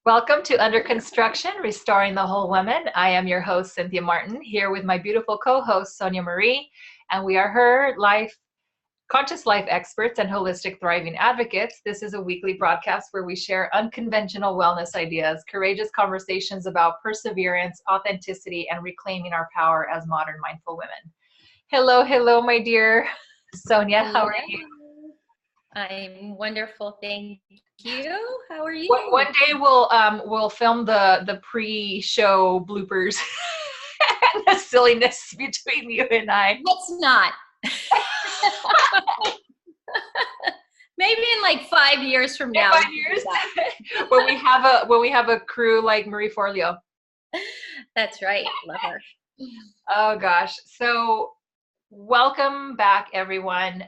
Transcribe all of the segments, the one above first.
Welcome to Under Construction, Restoring the Whole Woman. I am your host, Cynthia Martin, here with my beautiful co-host, Sonia Marie, and we are her conscious life experts and holistic thriving advocates. This is a weekly broadcast where we share unconventional wellness ideas, courageous conversations about perseverance, authenticity, and reclaiming our power as modern mindful women. Hello, my dear Sonia. Hello. How are you? I'm wonderful, thank you. How are you? One day we'll film the pre-show bloopers and the silliness between you and I. Let's not. Maybe in like 5 years from now. 5 years when we have a crew like Marie Forleo. That's right. Love her. Oh gosh. So welcome back, everyone.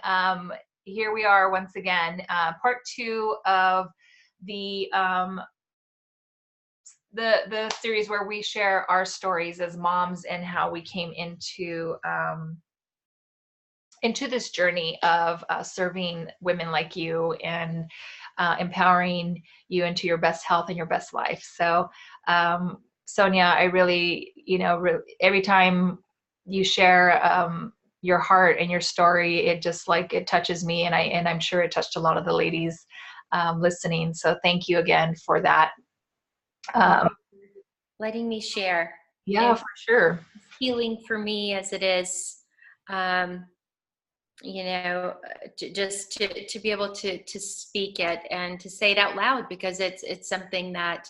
Here we are once again, part 2 of the series where we share our stories as moms and how we came into this journey of serving women like you and empowering you into your best health and your best life. So Sonia, I really, every time you share your heart and your story, it just it touches me, and I'm sure it touched a lot of the ladies listening. So thank you again for that. Letting me share. Yeah, for sure. Healing for me as it is, just to be able to speak it and to say it out loud, because it's something that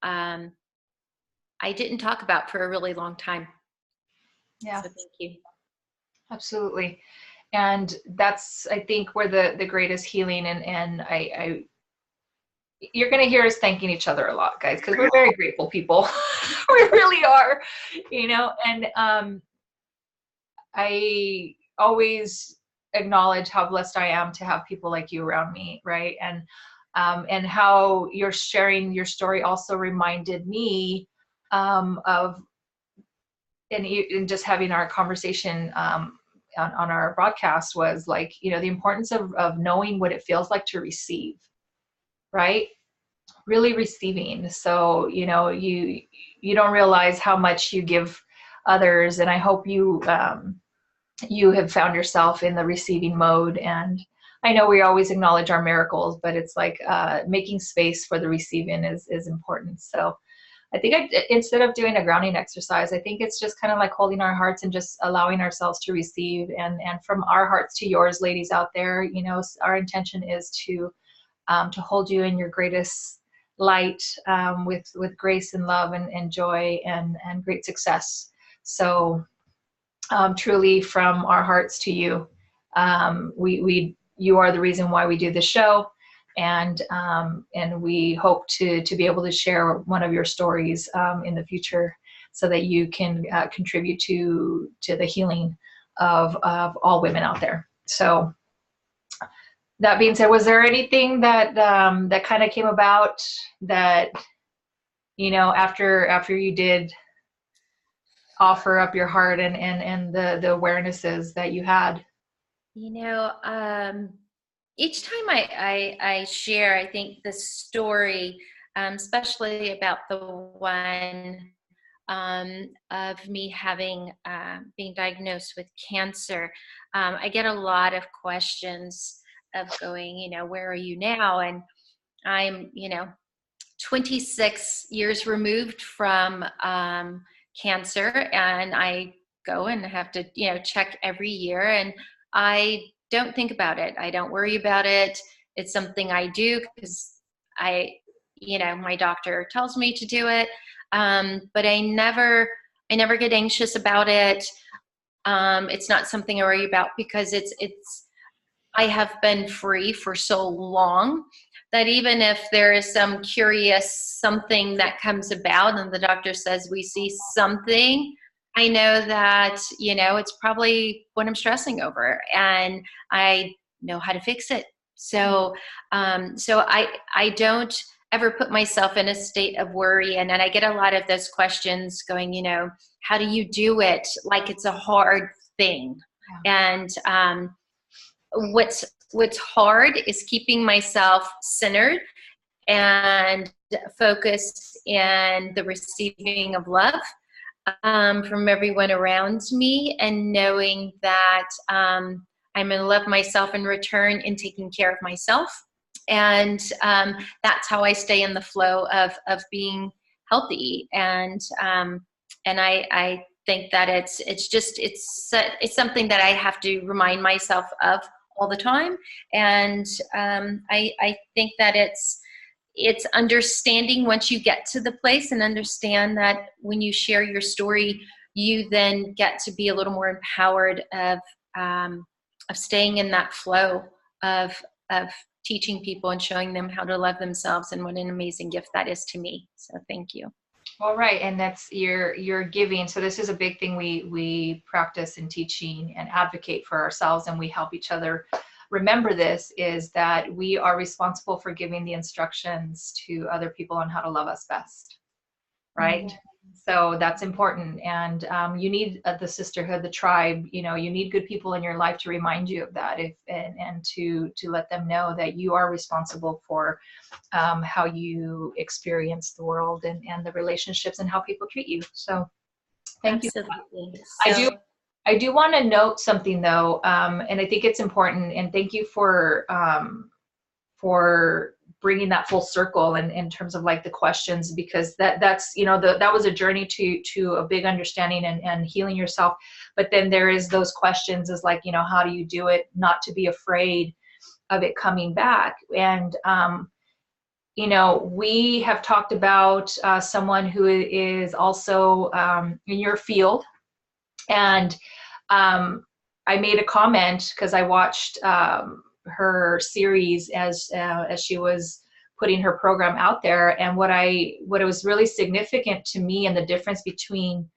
I didn't talk about for a really long time. Yeah. So thank you. Absolutely. And that's, I think, where the greatest healing, and you're going to hear us thanking each other a lot, guys, because we're very grateful people. We really are, and I always acknowledge how blessed I am to have people like you around me, right? And how you're sharing your story also reminded me of, and just having our conversation on our broadcast was the importance of knowing what it feels like to receive, right? Really receiving. So, you don't realize how much you give others. And I hope you have found yourself in the receiving mode. And I know we always acknowledge our miracles, but it's making space for the receiving is important. So I think instead of doing a grounding exercise, I think it's just kind of like holding our hearts and just allowing ourselves to receive. And from our hearts to yours, ladies out there, our intention is to hold you in your greatest light, with grace and love and joy and great success. So truly from our hearts to you, you are the reason why we do this show. And we hope to be able to share one of your stories in the future, so that you can contribute to the healing of all women out there. So that being said, was there anything that kind of came about that, after you did offer up your heart and the awarenesses that you had? Each time I share, I think the story, especially about the one of me having being diagnosed with cancer, I get a lot of questions of going, where are you now? And I'm, 26 years removed from cancer, and I go and have to, check every year, and I don't think about it. I don't worry about it. It's something I do because my doctor tells me to do it. But I never get anxious about it. It's not something I worry about, because I have been free for so long that even if there is some curious something that comes about and the doctor says we see something, I know that, it's probably what I'm stressing over, and I know how to fix it. So I don't ever put myself in a state of worry. And then I get a lot of those questions going, how do you do it? Like it's a hard thing. Yeah. And what's hard is keeping myself centered and focus in the receiving of love from everyone around me, and knowing that I'm going to love myself in return in taking care of myself. And that's how I stay in the flow of being healthy. And I think that it's something that I have to remind myself of all the time. And I think that it's understanding, once you get to the place and understand that when you share your story, you then get to be a little more empowered of staying in that flow of teaching people and showing them how to love themselves, and what an amazing gift that is to me. So thank you. All right, and that's your giving. So this is a big thing we practice in teaching and advocate for ourselves, and we help each other remember this, is that we are responsible for giving the instructions to other people on how to love us best, right? Mm-hmm. So that's important. And you need the sisterhood, the tribe, you need good people in your life to remind you of that, and to let them know that you are responsible for how you experience the world and the relationships and how people treat you. So thank Absolutely. you. I do want to note something though, and I think it's important, and thank you for bringing that full circle in terms of like the questions, because that's that was a journey to a big understanding and healing yourself. But then there is those questions, is like, how do you do it not to be afraid of it coming back? And we have talked about someone who is also in your field, and I made a comment because I watched her series as she was putting her program out there, and what was really significant to me, and the difference between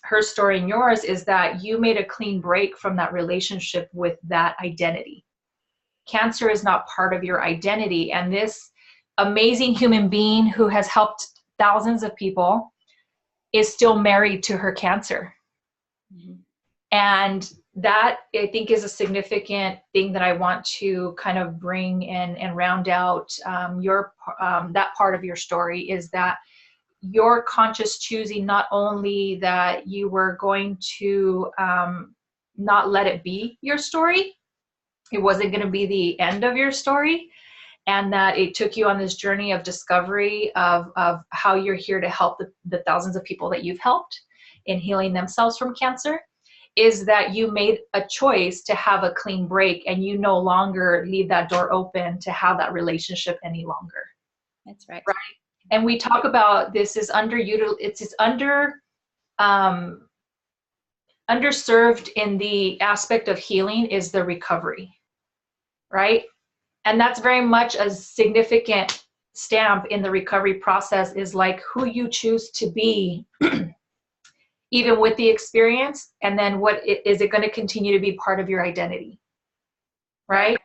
her story and yours, is that you made a clean break from that relationship with that identity. Cancer is not part of your identity, and this amazing human being who has helped thousands of people is still married to her cancer. Mm-hmm. And that, I think, is a significant thing that I want to kind of bring and round out that part of your story, is that your conscious choosing, not only that you were going to not let it be your story, it wasn't going to be the end of your story, and that it took you on this journey of discovery of how you're here to help the thousands of people that you've helped in healing themselves from cancer, is that you made a choice to have a clean break, and you no longer leave that door open to have that relationship any longer. That's right. Right. And we talk about this is underserved in the aspect of healing is the recovery, right? And that's very much a significant stamp in the recovery process, is like who you choose to be even with the experience, and then is it going to continue to be part of your identity, right?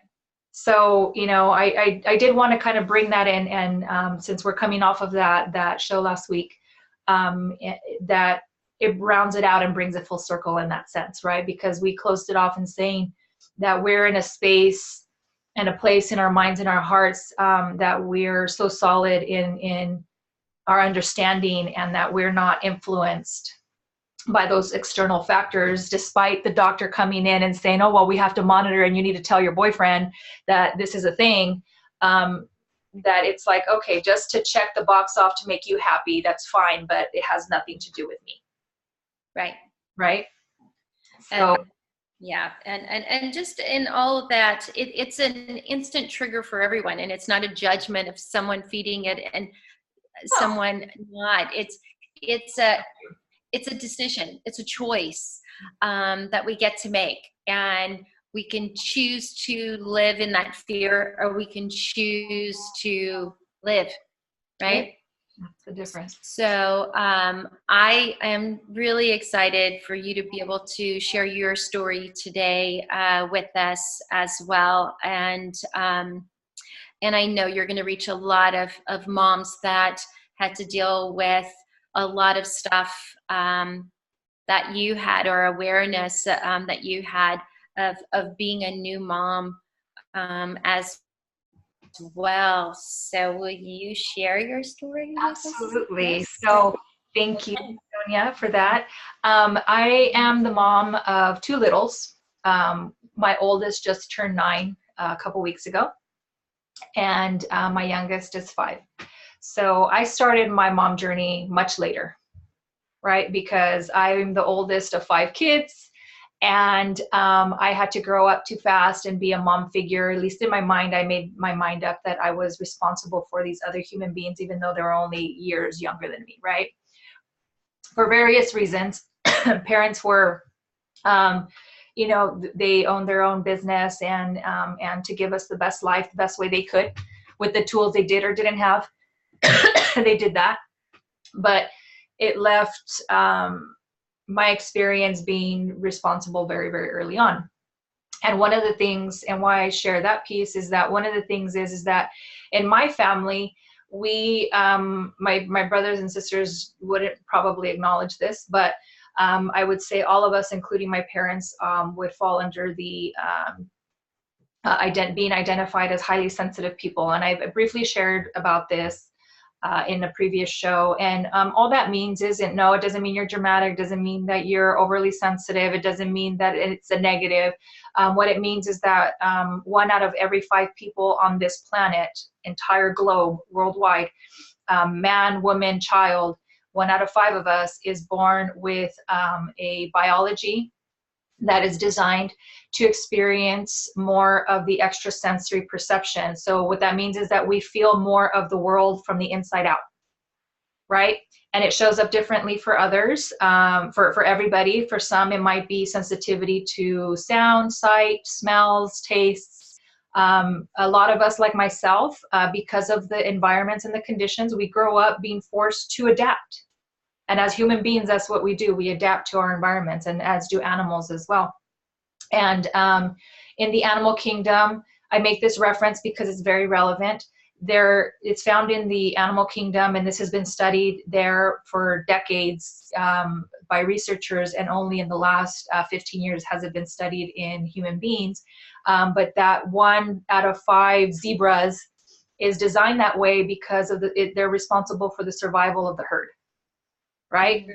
So I did want to kind of bring that in, and since we're coming off of that show last week, that it rounds it out and brings it full circle in that sense, right? Because we closed it off in saying that we're in a space and a place in our minds and our hearts that we're so solid in our understanding, and that we're not influenced by those external factors, despite the doctor coming in and saying, oh, well, we have to monitor and you need to tell your boyfriend that this is a thing, that it's like, okay, just to check the box off to make you happy, that's fine, but it has nothing to do with me. Right. So yeah, and just in all of that, it's an instant trigger for everyone, and it's not a judgment of someone feeding it and someone not. It's a decision. It's a choice that we get to make, and we can choose to live in that fear, or we can choose to live, right? That's the difference. So I am really excited for you to be able to share your story today with us as well, and I know you're going to reach a lot of moms that had to deal with a lot of stuff that you had, or awareness that you had of being a new mom as well. So will you share your story with us? Absolutely. Yes. So thank you, Sonia, for that. I am the mom of two littles. My oldest just turned 9 a couple weeks ago, and my youngest is 5. So I started my mom journey much later, right? Because I'm the oldest of 5 kids, and I had to grow up too fast and be a mom figure. At least in my mind, I made my mind up that I was responsible for these other human beings, even though they're only years younger than me, right? For various reasons. Parents were, um, they owned their own business, and to give us the best life, the best way they could, with the tools they did or didn't have, they did that. But it left my experience being responsible very, very early on. And one of the things, and why I share that piece, is that one of the things is that in my family, we, my brothers and sisters wouldn't probably acknowledge this, but I would say all of us, including my parents, would fall under the being identified as highly sensitive people. And I briefly shared about this in a previous show. And all that means isn't, no, it doesn't mean you're dramatic, doesn't mean that you're overly sensitive, it doesn't mean that it's a negative. What it means is that 1 out of every 5 people on this planet, entire globe, worldwide, man, woman, child, 1 out of 5 of us is born with a biology that is designed to experience more of the extrasensory perception. So what that means is that we feel more of the world from the inside out, right? And it shows up differently for others, for everybody. For some, it might be sensitivity to sound, sight, smells, tastes. A lot of us, like myself, because of the environments and the conditions, we grow up being forced to adapt. And as human beings, that's what we do. We adapt to our environments, and as do animals as well. And in the animal kingdom, I make this reference because it's very relevant. It's found in the animal kingdom, and this has been studied there for decades by researchers, and only in the last 15 years has it been studied in human beings. But that 1 out of 5 zebras is designed that way because of they're responsible for the survival of the herd, right?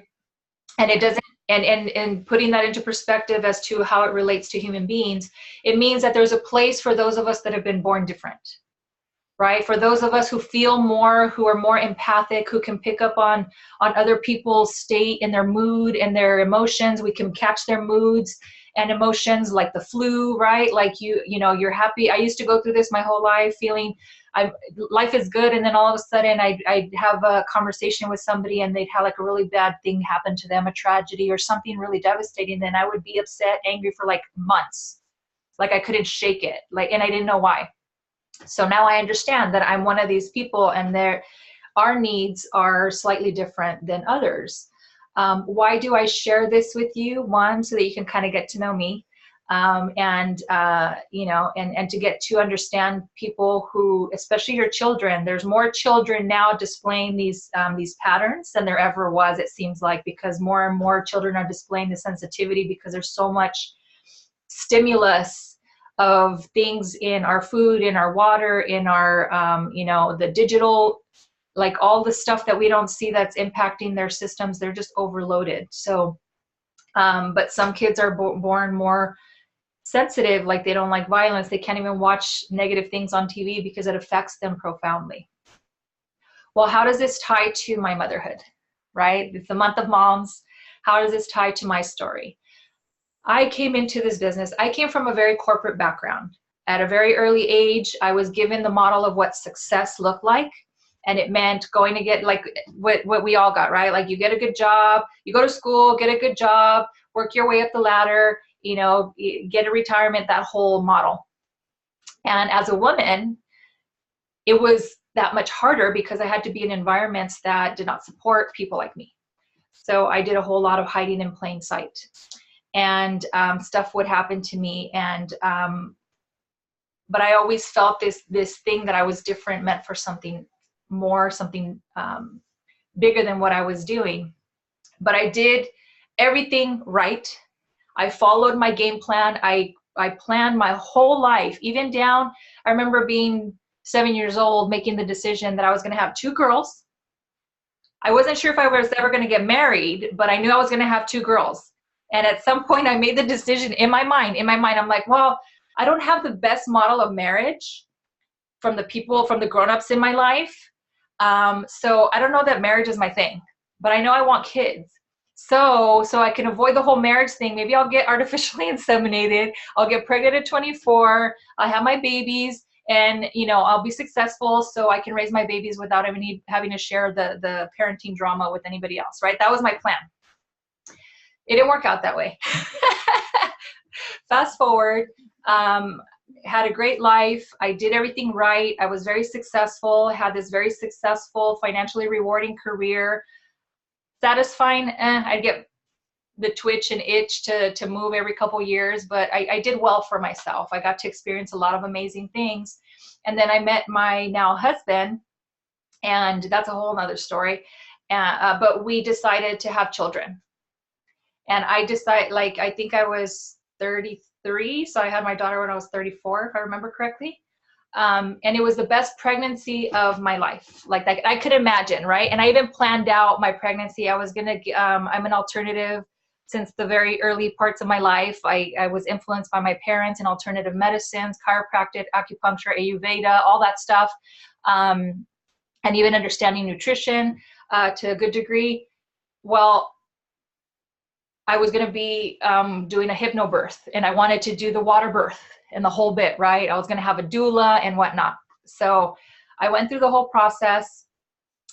And it doesn't, and putting that into perspective as to how it relates to human beings, it means that there's a place for those of us that have been born different, right? For those of us who feel more, who are more empathic, who can pick up on other people's state and their mood and their emotions. We can catch their moods and emotions, like the flu, right? Like you're happy. I used to go through this my whole life, feeling life is good, and then all of a sudden I'd have a conversation with somebody and they'd have like a really bad thing happen to them, a tragedy or something really devastating. Then I would be upset, angry for like months, like I couldn't shake it, and I didn't know why. So now I understand that I'm one of these people, and our needs are slightly different than others. Why do I share this with you? One, so that you can kind of get to know me, and to get to understand people who, especially your children. There's more children now displaying these patterns than there ever was, it seems like, because more and more children are displaying the sensitivity because there's so much stimulus of things in our food, in our water, in our the digital, like all the stuff that we don't see that's impacting their systems. They're just overloaded. So but some kids are born more sensitive, like they don't like violence, they can't even watch negative things on TV because it affects them profoundly. Well, how does this tie to my motherhood, right? It's the month of moms. How does this tie to my story? I came into this business, I came from a very corporate background. At a very early age, I was given the model of what success looked like. And it meant going to get, like what we all got, right? Like you get a good job, you go to school, get a good job, work your way up the ladder, get a retirement, that whole model. And as a woman, it was that much harder because I had to be in environments that did not support people like me. So I did a whole lot of hiding in plain sight. And stuff would happen to me, and but I always felt this thing that I was different, meant for something more, something bigger than what I was doing. But I did everything right. I followed my game plan. I planned my whole life, even down. I remember being 7 years old, making the decision that I was going to have 2 girls. I wasn't sure if I was ever going to get married, but I knew I was going to have 2 girls. And at some point I made the decision in my mind, I'm like, well, I don't have the best model of marriage from the people, from the grownups in my life. So I don't know that marriage is my thing, but I know I want kids. So I can avoid the whole marriage thing. Maybe I'll get artificially inseminated. I'll get pregnant at 24. I'll have my babies, and I'll be successful, so I can raise my babies without having to share the parenting drama with anybody else. Right? That was my plan. It didn't work out that way. Fast forward. Had a great life. I did everything right. I was very successful, had this very successful, financially rewarding career. Satisfying, I'd get the twitch and itch to move every couple years, but I did well for myself. I got to experience a lot of amazing things. And then I met my now husband, and that's a whole nother story. But we decided to have children. And I think I was 33, so I had my daughter when I was 34, if I remember correctly. And it was the best pregnancy of my life, like I could imagine, right? And I even planned out my pregnancy. I was gonna, I'm an alternative since the very early parts of my life. I was influenced by my parents in alternative medicines, chiropractic, acupuncture, Ayurveda, all that stuff, and even understanding nutrition to a good degree. Well, I was going to be doing a hypnobirth, and I wanted to do the water birth and the whole bit, right? I was going to have a doula and whatnot. So I went through the whole process,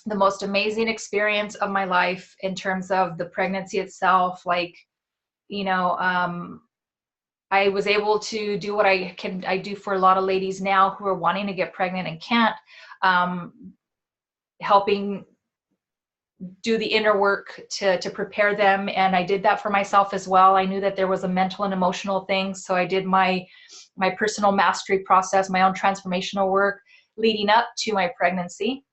the most amazing experience of my life in terms of the pregnancy itself. I was able to do what I do for a lot of ladies now who are wanting to get pregnant and can't, helping do the inner work to prepare them. And I did that for myself as well. I knew that there was a mental and emotional thing. So I did my personal mastery process, my own transformational work leading up to my pregnancy,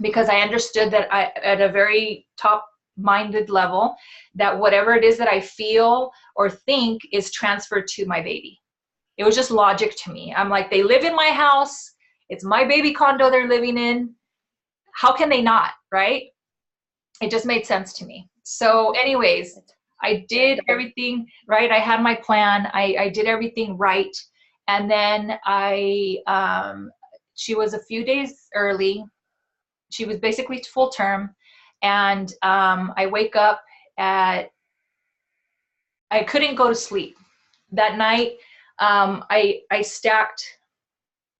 because I understood that at a very top-minded level, that whatever it is that I feel or think is transferred to my baby. It was just logic to me. I'm like, they live in my house. It's my baby condo they're living in. How can they not, right? It just made sense to me. So anyways, I did everything right. I had my plan. I did everything right. And then she was a few days early. She was basically full term. And I wake up I couldn't go to sleep. That night, I stacked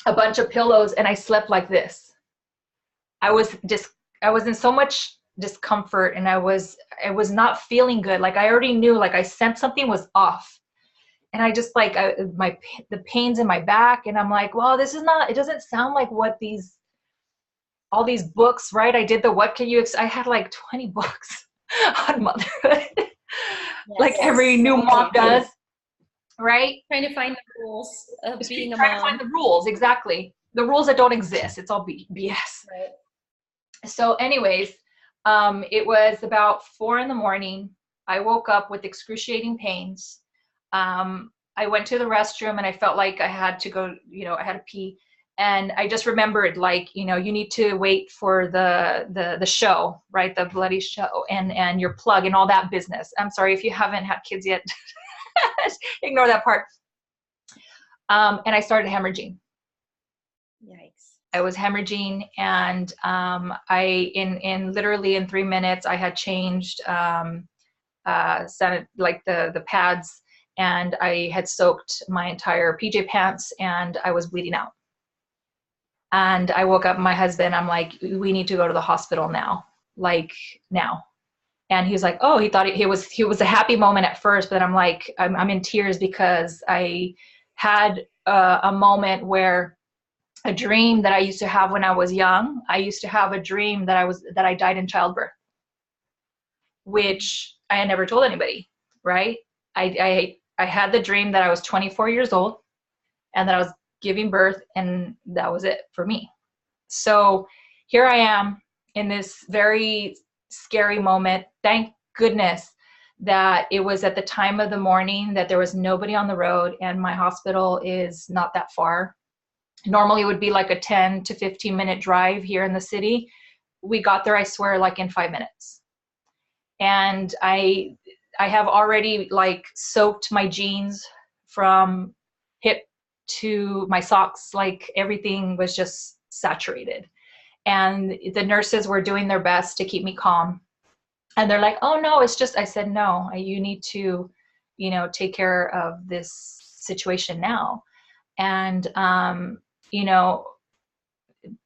a bunch of pillows and I slept like this. I was in so much discomfort, and I was not feeling good. Like I already knew, like I sensed something was off, and I just the pains in my back, and I'm like, well, it doesn't sound like what all these books, right? I did I had like 20 books on motherhood. Yes. Like every new mom does, right? Trying to find the rules of being a mom. Trying to find the rules, exactly. The rules that don't exist. It's all BS. Right. So anyways, it was about 4 a.m. I woke up with excruciating pains. I went to the restroom and I felt like I had to go, I had to pee. And I just remembered, like, you need to wait for the show, right? The bloody show and your plug and all that business. I'm sorry if you haven't had kids yet, ignore that part. And I started hemorrhaging. Yikes. I was hemorrhaging, and literally in 3 minutes, I had changed the pads, and I had soaked my entire PJ pants, and I was bleeding out. And I woke up my husband. I'm like, we need to go to the hospital now, like now. And he was like, oh, he thought it was a happy moment at first, but I'm like, I'm in tears because I had a moment where a dream that I used to have when I was young. I used to have a dream that I died in childbirth, which I had never told anybody, right? I had the dream that I was 24 years old and that I was giving birth, and that was it for me. So here I am in this very scary moment. Thank goodness that it was at the time of the morning, that there was nobody on the road, and my hospital is not that far. Normally it would be like a 10 to 15-minute drive here in the city. We got there, I swear, like in 5 minutes. And I have already like soaked my jeans from hip to my socks. Like everything was just saturated. And the nurses were doing their best to keep me calm. And they're like, oh no, it's just, I said, no, you need to, take care of this situation now. And, you know,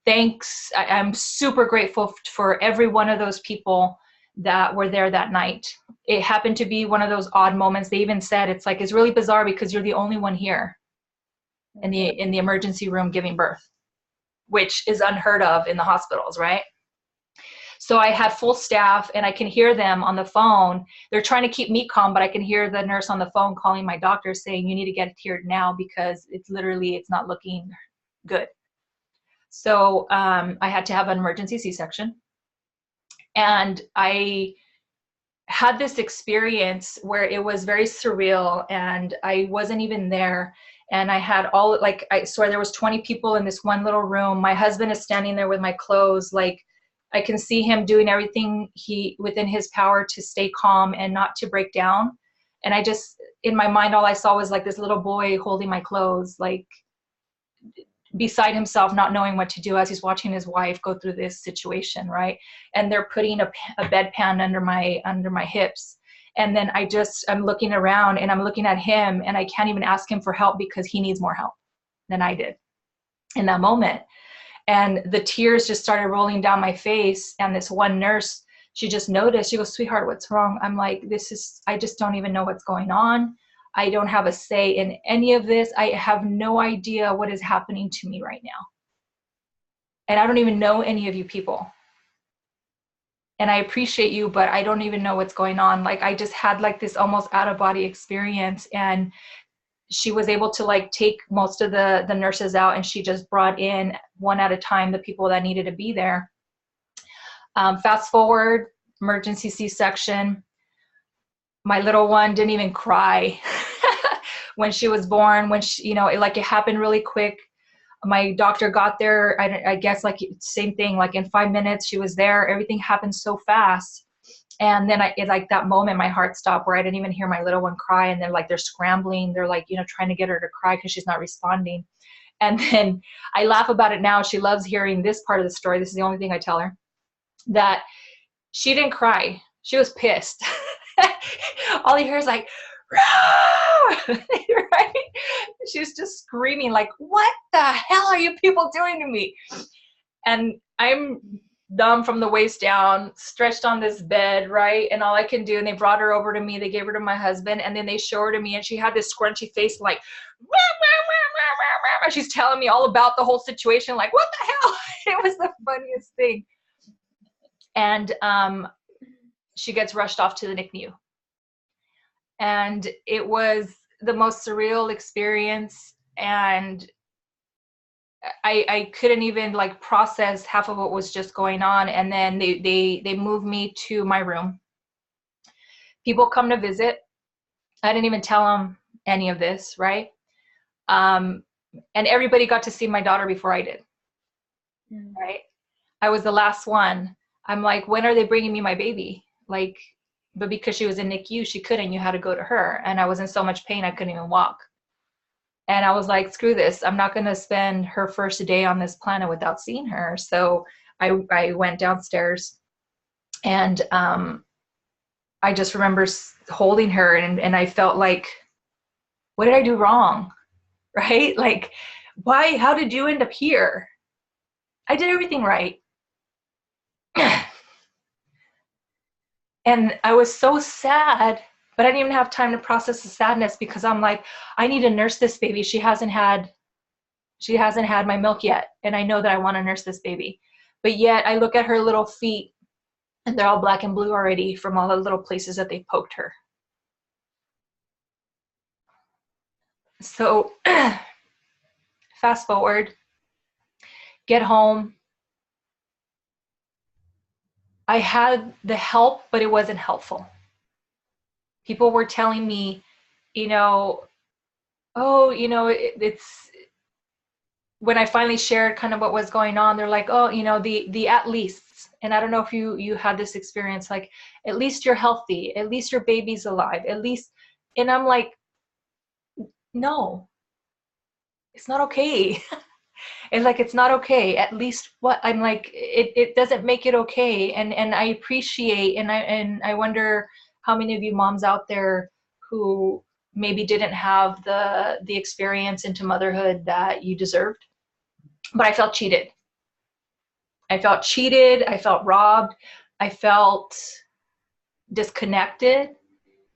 thanks. I'm super grateful for every one of those people that were there that night. It happened to be one of those odd moments. They even said, it's really bizarre because you're the only one here in the emergency room giving birth, which is unheard of in the hospitals, right? So I had full staff and I can hear them on the phone. They're trying to keep me calm, but I can hear the nurse on the phone calling my doctor saying, you need to get here now because it's not looking good. So I had to have an emergency C-section. And I had this experience where it was very surreal and I wasn't even there. And I had I swear there was 20 people in this one little room. My husband is standing there with my clothes. Like I can see him doing everything within his power to stay calm and not to break down. And I just, in my mind, all I saw was like this little boy holding my clothes, like beside himself, not knowing what to do as he's watching his wife go through this situation, right? And they're putting a bedpan under my hips. And then I'm looking around and I'm looking at him and I can't even ask him for help because he needs more help than I did in that moment. And the tears just started rolling down my face. And this one nurse, she just noticed, she goes, sweetheart, what's wrong? I'm like, I just don't even know what's going on. I don't have a say in any of this. I have no idea what is happening to me right now. And I don't even know any of you people. And I appreciate you, but I don't even know what's going on. Like I just had like this almost out of body experience. And she was able to like take most of the nurses out and she just brought in one at a time the people that needed to be there. Fast forward, emergency C-section. My little one didn't even cry when she was born, it happened really quick. My doctor got there, I guess like same thing, like in 5 minutes she was there. Everything happened so fast. And then that moment, my heart stopped where I didn't even hear my little one cry. And they're scrambling. They're trying to get her to cry because she's not responding. And then I laugh about it now. She loves hearing this part of the story. This is the only thing I tell her, that she didn't cry. She was pissed. All you hear is like, right? She's just screaming like, what the hell are you people doing to me? And I'm dumb from the waist down, stretched on this bed, right? And all I can do, and they brought her over to me, they gave her to my husband, and then they show her to me, and she had this scrunchy face like, she's telling me all about the whole situation, like, what the hell? It was the funniest thing. And she gets rushed off to the NICU. And it was the most surreal experience. And I couldn't even process half of what was just going on. And then they moved me to my room. People come to visit. I didn't even tell them any of this, right? And everybody got to see my daughter before I did, right? I was the last one. I'm like, when are they bringing me my baby? But because she was in NICU, she couldn't. You had to go to her. And I was in so much pain, I couldn't even walk. And I was like, screw this. I'm not going to spend her first day on this planet without seeing her. So I went downstairs and I just remember holding her and I felt like, what did I do wrong? Right? Like, why? How did you end up here? I did everything right. And I was so sad, but I didn't even have time to process the sadness because I'm like, I need to nurse this baby. She hasn't had my milk yet. And I know that I want to nurse this baby. But yet I look at her little feet and they're all black and blue already from all the little places that they poked her. So fast forward, get home. I had the help, but it wasn't helpful. People were telling me, it's when I finally shared kind of what was going on, they're like, oh, the at least. And I don't know if you had this experience, like, at least you're healthy, at least your baby's alive, at least. And I'm like, no, it's not okay. And like, it's not okay. At least what I'm like, it doesn't make it okay. And I appreciate, and I wonder how many of you moms out there who maybe didn't have the experience into motherhood that you deserved. But I felt cheated. I felt cheated. I felt robbed. I felt disconnected.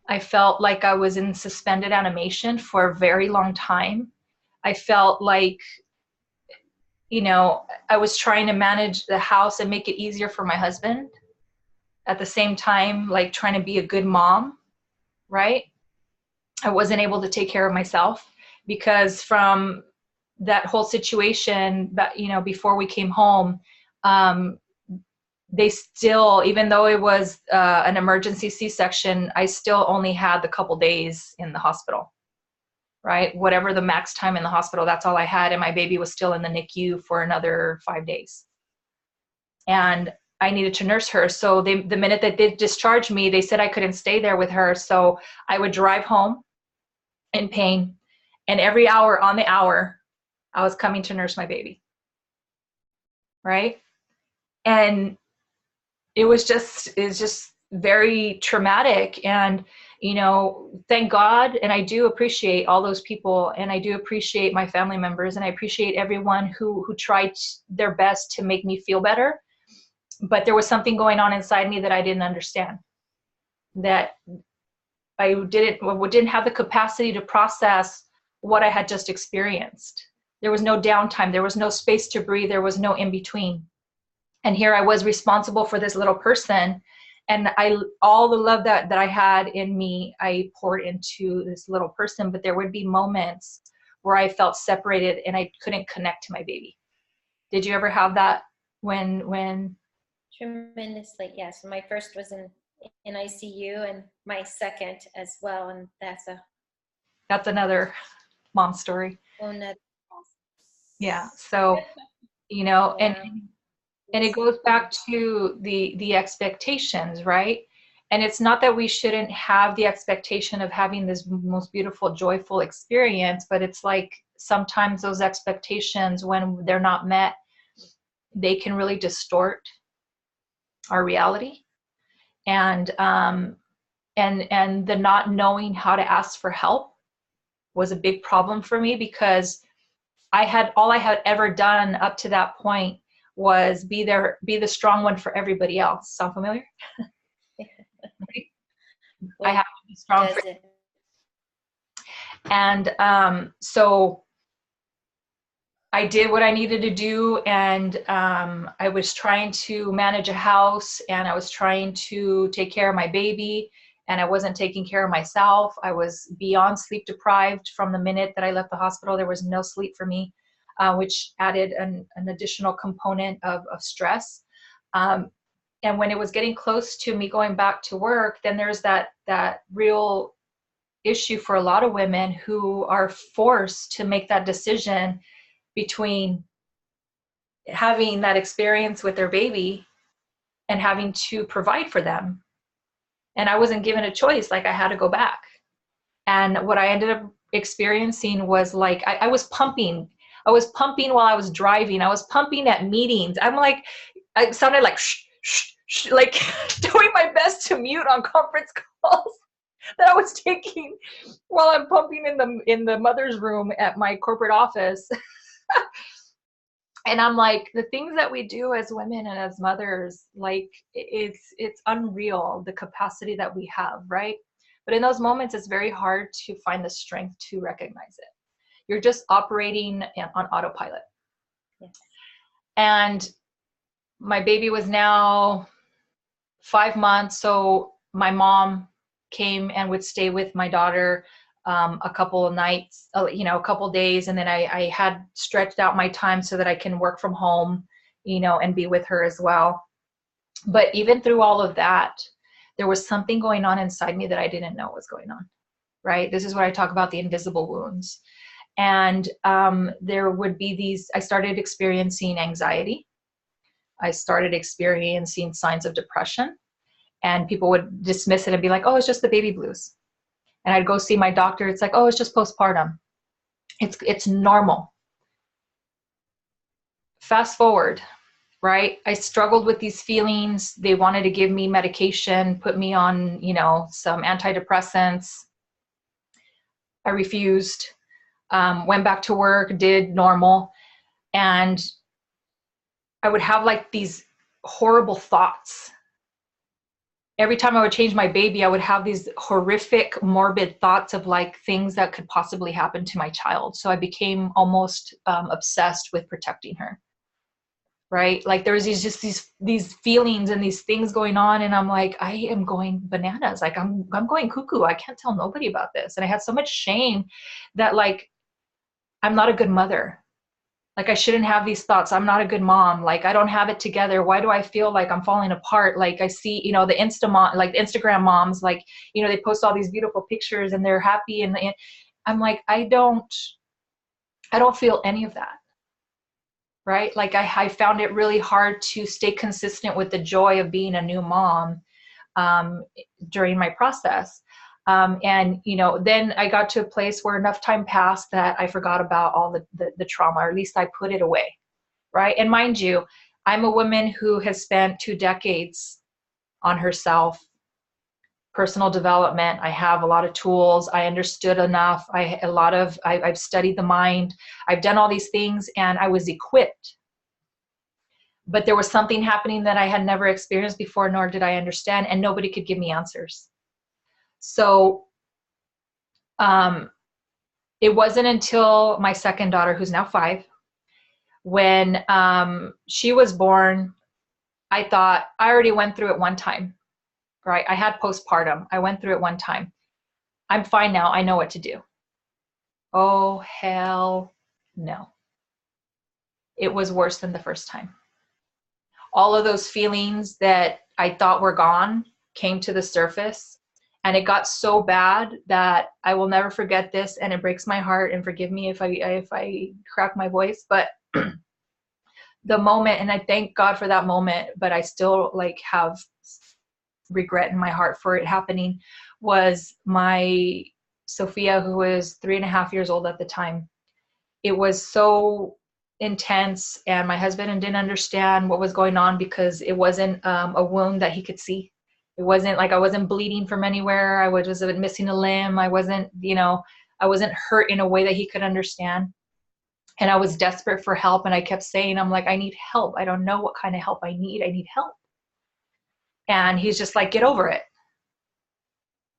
I felt like I was in suspended animation for a very long time. I felt like, I was trying to manage the house and make it easier for my husband at the same time, like trying to be a good mom, right? I wasn't able to take care of myself because from that whole situation that, before we came home, they still, even though it was an emergency C-section, I still only had the couple days in the hospital, right? Whatever the max time in the hospital, that's all I had. And my baby was still in the NICU for another 5 days. And I needed to nurse her. So the minute that they discharged me, they said I couldn't stay there with her. So I would drive home in pain. And every hour on the hour, I was coming to nurse my baby. Right? And it's just very traumatic. And, thank God. And I do appreciate all those people. And I do appreciate my family members. And I appreciate everyone who tried their best to make me feel better. But there was something going on inside me that I didn't understand, that I didn't have the capacity to process what I had just experienced. There was no downtime. There was no space to breathe. There was no in between. And here I was responsible for this little person. And all the love that I had in me, I poured into this little person. But there would be moments where I felt separated and I couldn't connect to my baby. Did you ever have that when? Tremendously, yes. My first was in ICU, and my second as well. And That's another mom story. another. Yeah. So, Yeah. and it goes back to the expectations, right? And it's not that we shouldn't have the expectation of having this most beautiful, joyful experience, but it's like sometimes those expectations, when they're not met, they can really distort our reality. And the not knowing how to ask for help was a big problem for me, because all I had ever done up to that point was be the strong one for everybody else. Sound familiar? I have to be strong for it. And so I did what I needed to do, and I was trying to manage a house, and I was trying to take care of my baby, and I wasn't taking care of myself. I was beyond sleep deprived from the minute that I left the hospital. There was no sleep for me, which added an additional component of stress. And when it was getting close to me going back to work, then there's that real issue for a lot of women who are forced to make that decision between having that experience with their baby and having to provide for them. And I wasn't given a choice. Like, I had to go back. And what I ended up experiencing was like, I was pumping. I was pumping while I was driving. I was pumping at meetings. I'm like, I sounded like like doing my best to mute on conference calls that I was taking while I'm pumping in the mother's room at my corporate office. And I'm like, the things that we do as women and as mothers, like, it's unreal, the capacity that we have, right? But in those moments, it's very hard to find the strength to recognize it. You're just operating on autopilot. Yes. And my baby was now 5 months. So my mom came and would stay with my daughter a couple of nights, a couple of days. And then I had stretched out my time so that I can work from home, and be with her as well. But even through all of that, there was something going on inside me that I didn't know was going on, right? This is what I talk about, the invisible wounds. And there would be these, I started experiencing anxiety. I started experiencing signs of depression, and people would dismiss it and be like, oh, it's just the baby blues. And I'd go see my doctor. It's like, oh, it's just postpartum. It's normal. Fast forward, right? I struggled with these feelings. They wanted to give me medication, put me on, some antidepressants. I refused, went back to work, did normal. And I would have like these horrible thoughts. Every time I would change my baby, I would have these horrific, morbid thoughts of like things that could possibly happen to my child. So I became almost obsessed with protecting her. Right? Like there was these feelings and these things going on, and I'm like, I am going bananas. Like I'm going cuckoo. I can't tell nobody about this. And I had so much shame that like I'm not a good mother. Like I shouldn't have these thoughts. I'm not a good mom. Like I don't have it together. Why do I feel like I'm falling apart? Like I see, the Instagram moms, like, they post all these beautiful pictures and they're happy. And I'm like, I don't feel any of that. Right? Like I found it really hard to stay consistent with the joy of being a new mom during my process. And then I got to a place where enough time passed that I forgot about all the trauma, or at least I put it away. Right? And mind you, I'm a woman who has spent 2 decades on herself, personal development. I have a lot of tools. I understood enough. I've studied the mind. I've done all these things, and I was equipped. But there was something happening that I had never experienced before, nor did I understand, and nobody could give me answers. So it wasn't until my second daughter, who's now 5, when she was born, I thought, I already went through it one time. Right? I had postpartum. I went through it one time. I'm fine now. I know what to do. Oh, hell no. It was worse than the first time. All of those feelings that I thought were gone came to the surface, and it got so bad that I will never forget this, and it breaks my heart, and forgive me if I crack my voice, but the moment, and I thank God for that moment, but I still like have regret in my heart for it happening, was my Sophia, who was 3.5 years old at the time. It was so intense, and my husband didn't understand what was going on because it wasn't a wound that he could see. It wasn't like I wasn't bleeding from anywhere. I was missing a limb. I wasn't hurt in a way that he could understand. And I was desperate for help, and I kept saying, I'm like, I need help. I don't know what kind of help I need. I need help. And he's just like, get over it.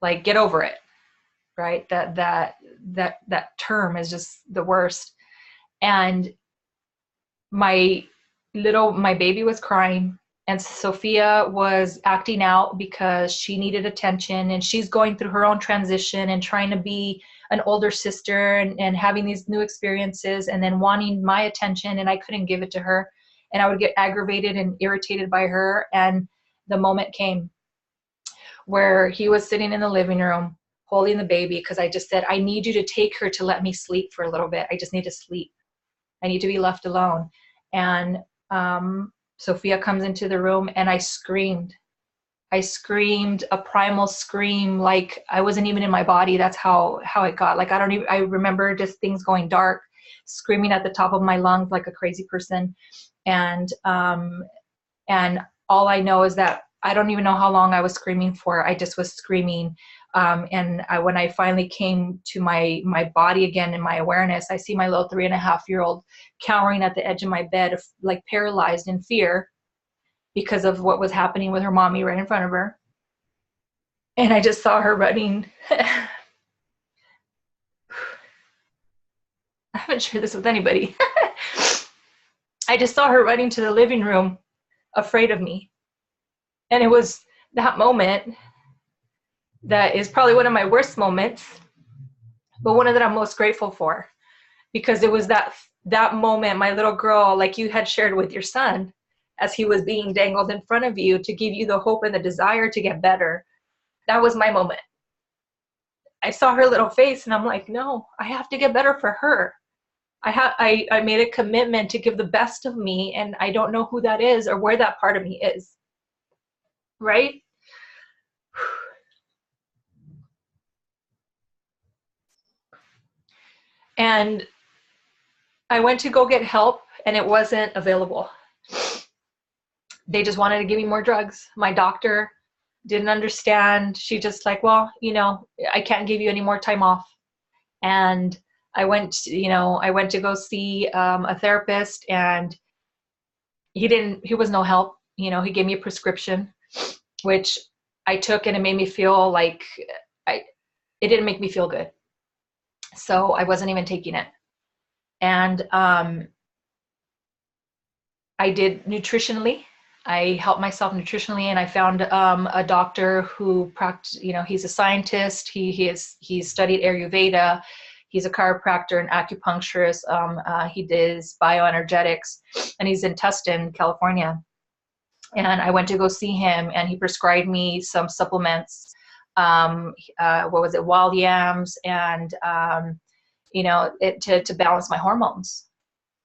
Like, get over it. Right? That term is just the worst. And my baby was crying, and Sophia was acting out because she needed attention, and she's going through her own transition and trying to be an older sister and having these new experiences, and then wanting my attention, and I couldn't give it to her. And I would get aggravated and irritated by her. And the moment came where he was sitting in the living room holding the baby, because I just said, I need you to take her to let me sleep for a little bit. I just need to sleep. I need to be left alone. And Sophia comes into the room, and I screamed. I screamed a primal scream, like I wasn't even in my body. That's how it got. Like I remember just things going dark, screaming at the top of my lungs like a crazy person. And all I know is that I don't even know how long I was screaming for. I just was screaming. And when I finally came to my body again in my awareness, I see my little 3.5-year-old cowering at the edge of my bed, like paralyzed in fear because of what was happening with her mommy right in front of her. And I just saw her running. I haven't shared this with anybody. I just saw her running to the living room, afraid of me. And it was that moment that is probably one of my worst moments, but one of that I'm most grateful for, because it was that moment, my little girl, like you had shared with your son, as he was being dangled in front of you to give you the hope and the desire to get better. That was my moment. I saw her little face and I'm like, no, I have to get better for her. I made a commitment to give the best of me, and I don't know who that is or where that part of me is. Right? And I went to go get help and it wasn't available. They just wanted to give me more drugs. My doctor didn't understand. She just like, well, you know, I can't give you any more time off. And I went to go see a therapist, and he was no help. You know, he gave me a prescription, which I took, and it made me feel like it didn't make me feel good. So I wasn't even taking it. And I did nutritionally. I helped myself nutritionally, and I found a doctor who practiced, you know, he's a scientist. He's studied Ayurveda. He's a chiropractor and acupuncturist. He does bioenergetics, and he's in Tustin, California. And I went to go see him, and he prescribed me some supplements. What was it? Wild yams, and you know, to balance my hormones,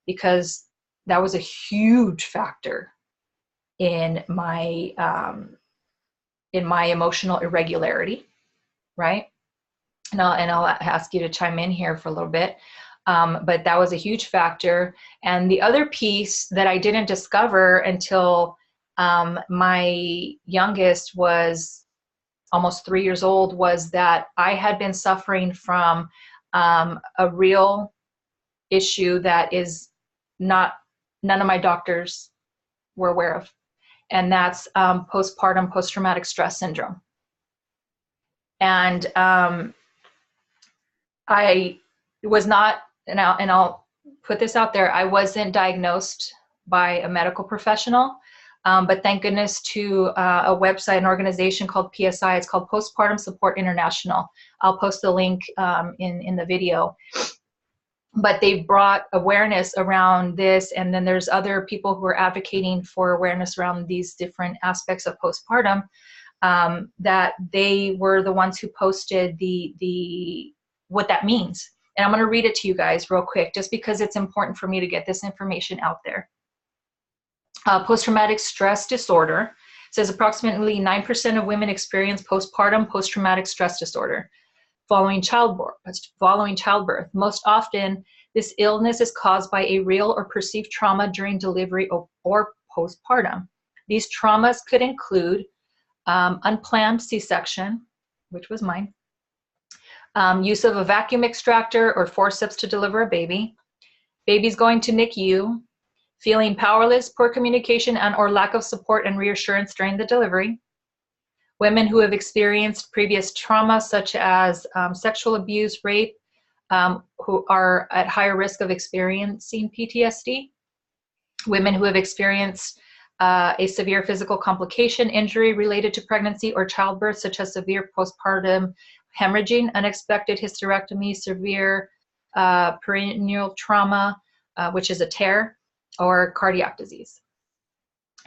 because that was a huge factor in my emotional irregularity, right? And I'll ask you to chime in here for a little bit. But that was a huge factor. And the other piece that I didn't discover until my youngest was almost 3 years old was that I had been suffering from a real issue that is none of my doctors were aware of. And that's postpartum post-traumatic stress syndrome. And I was not, and I'll put this out there, I wasn't diagnosed by a medical professional, but thank goodness to a website, an organization called PSI. It's called Postpartum Support International. I'll post the link in the video. But they've brought awareness around this, and then there's other people who are advocating for awareness around these different aspects of postpartum, that they were the ones who posted the what that means. And I'm going to read it to you guys real quick, just because it's important for me to get this information out there. Post-traumatic stress disorder says approximately 9% of women experience postpartum post-traumatic stress disorder following childbirth. Most often, this illness is caused by a real or perceived trauma during delivery or postpartum. These traumas could include unplanned C-section, which was mine, use of a vacuum extractor or forceps to deliver a baby, babies going to NICU, feeling powerless, poor communication and or lack of support and reassurance during the delivery, women who have experienced previous trauma such as sexual abuse, rape, who are at higher risk of experiencing PTSD, women who have experienced a severe physical complication, injury related to pregnancy or childbirth, such as severe postpartum hemorrhaging, unexpected hysterectomy, severe perineal trauma, which is a tear, or cardiac disease.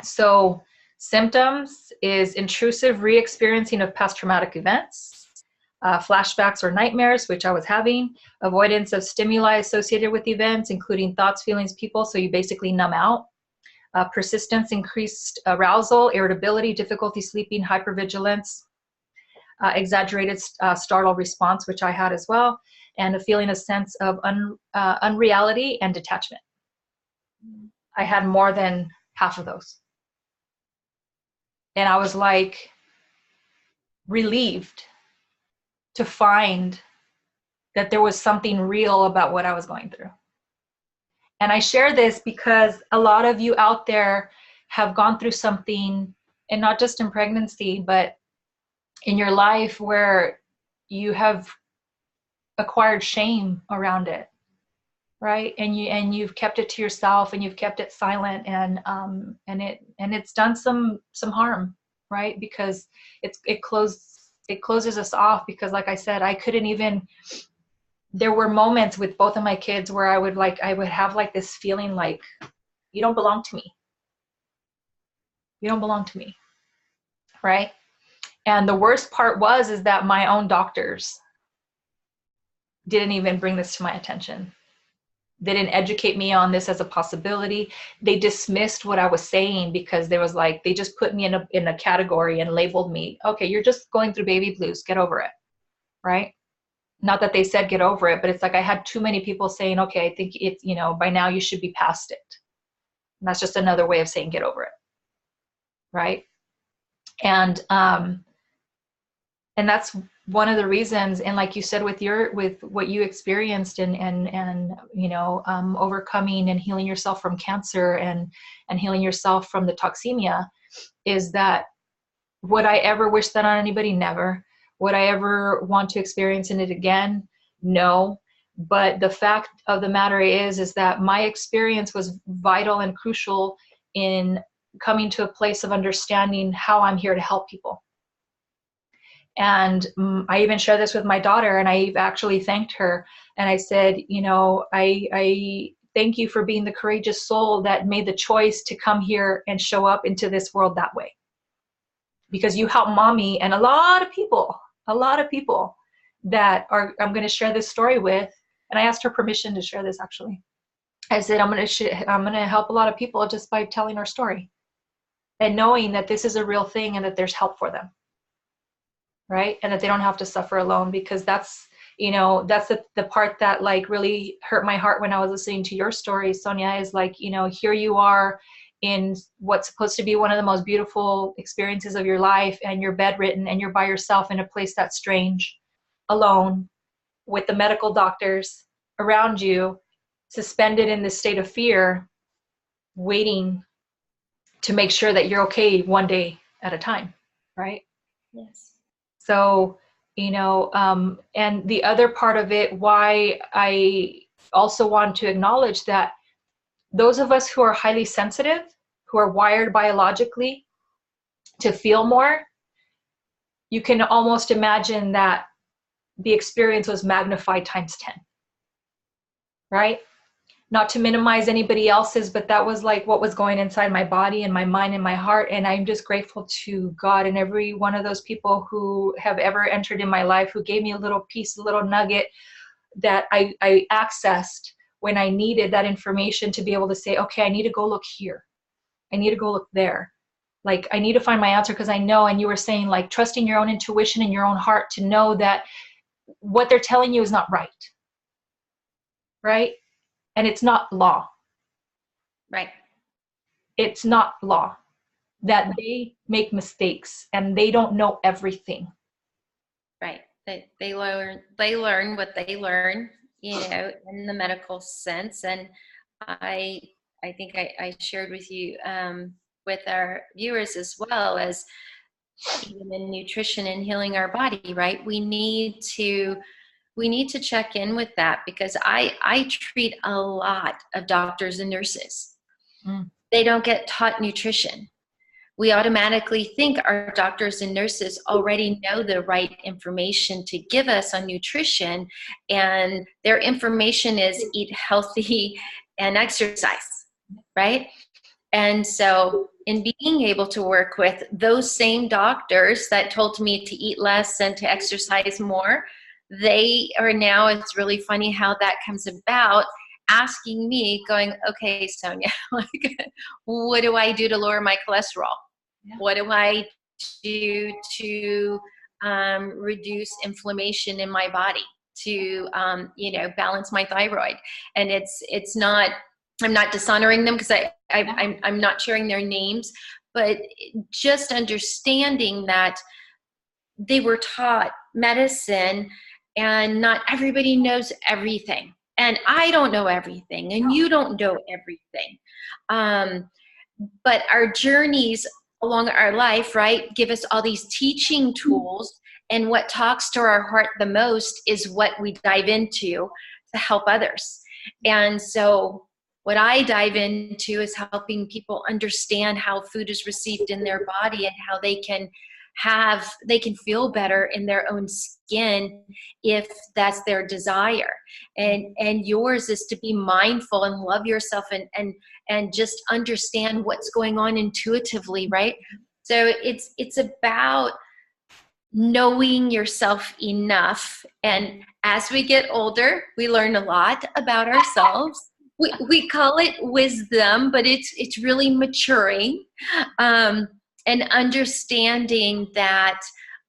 So symptoms is intrusive re-experiencing of past traumatic events, flashbacks or nightmares, which I was having, avoidance of stimuli associated with events, including thoughts, feelings, people, so you basically numb out, persistence, increased arousal, irritability, difficulty sleeping, hypervigilance, exaggerated startle response, which I had as well, and a feeling, a sense of unreality and detachment. I had more than half of those. And I was like relieved to find that there was something real about what I was going through. And I share this because a lot of you out there have gone through something, and not just in pregnancy, but in your life, where you have acquired shame around it, right? And you've kept it to yourself, and you've kept it silent, and it's done some harm, right? Because it closes us off, because like I said, I couldn't even, there were moments with both of my kids where I would have like this feeling like, you don't belong to me. You don't belong to me, right? And the worst part is that my own doctors didn't even bring this to my attention. They didn't educate me on this as a possibility. They dismissed what I was saying because there was like, they just put me in a category and labeled me. Okay, you're just going through baby blues. Get over it. Right? Not that they said get over it, but it's like I had too many people saying, okay, I think it's, you know, by now you should be past it. And that's just another way of saying get over it. Right? And and that's one of the reasons, and like you said, with what you experienced and you know, overcoming and healing yourself from cancer and healing yourself from the toxemia, is that, would I ever wish that on anybody? Never. Would I ever want to experience it again? No. But the fact of the matter is that my experience was vital and crucial in coming to a place of understanding how I'm here to help people. And I even shared this with my daughter, and I actually thanked her. And I said, you know, I thank you for being the courageous soul that made the choice to come here and show up into this world that way. Because you help mommy and a lot of people that I'm going to share this story with. And I asked her permission to share this, actually. I said, I'm going to help a lot of people just by telling our story and knowing that this is a real thing and that there's help for them. Right? And that they don't have to suffer alone, because that's, you know, that's the part that like really hurt my heart when I was listening to your story, Sonia, is like, you know, here you are in what's supposed to be one of the most beautiful experiences of your life, and you're bedridden and you're by yourself in a place that's strange, alone, with the medical doctors around you, suspended in this state of fear, waiting to make sure that you're okay one day at a time. Right? Yes. So, you know, and the other part of it, why I also want to acknowledge that those of us who are highly sensitive, who are wired biologically to feel more, you can almost imagine that the experience was magnified times 10, right? Not to minimize anybody else's, but that was like what was going inside my body and my mind and my heart. And I'm just grateful to God and every one of those people who have ever entered in my life, who gave me a little piece, a little nugget that I accessed when I needed that information to be able to say, okay, I need to go look here. I need to go look there. Like, I need to find my answer, because I know, and you were saying, like, trusting your own intuition and your own heart to know that what they're telling you is not right. Right? And it's not law. Right. It's not law. That they make mistakes and they don't know everything. Right. They learn what they learn, you know, in the medical sense. And I think I shared with you, with our viewers as well, as even in nutrition and healing our body, right? We need to check in with that, because I treat a lot of doctors and nurses. They don't get taught nutrition. We automatically think our doctors and nurses already know the right information to give us on nutrition, and their information is eat healthy and exercise, right? And so in being able to work with those same doctors that told me to eat less and to exercise more, they are now, it's really funny how that comes about, asking me, going, okay, Sonia, like, what do I do to lower my cholesterol? Yeah. What do I do to reduce inflammation in my body, to you know, balance my thyroid? And it's not, I'm not dishonoring them, because I'm not sharing their names, but just understanding that they were taught medicine, and not everybody knows everything. And I don't know everything, and you don't know everything. But our journeys along our life, right, give us all these teaching tools, and what talks to our heart the most is what we dive into to help others. And so what I dive into is helping people understand how food is received in their body, and how they can feel better in their own skin if that's their desire. And yours is to be mindful and love yourself, and just understand what's going on intuitively, right? So it's about knowing yourself enough. And as we get older, we learn a lot about ourselves. We call it wisdom, but it's really maturing, and understanding that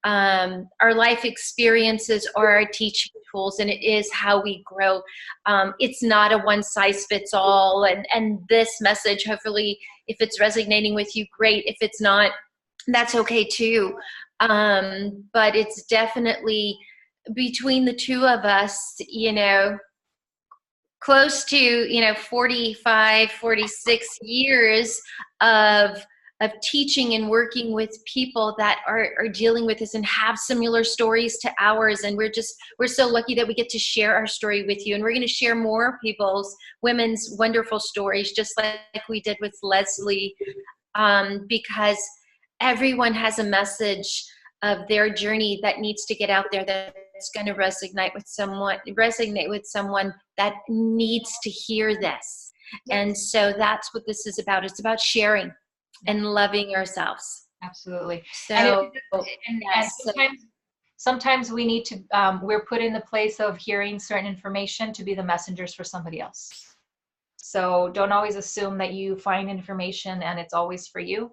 our life experiences are our teaching tools, and it is how we grow. It's not a one size fits all, and this message, hopefully, if it's resonating with you, great. If it's not, that's okay too. But it's definitely between the two of us, close to 45, 46 years of teaching and working with people that are dealing with this and have similar stories to ours. And we're so lucky that we get to share our story with you. And we're going to share more women's wonderful stories, just like we did with Leslie, because everyone has a message of their journey that needs to get out there, that's going to resonate with someone that needs to hear this. And so that's what this is about. It's about sharing and loving ourselves. Absolutely. So, and sometimes we need to, we're put in the place of hearing certain information to be the messengers for somebody else. So don't always assume that you find information and it's always for you.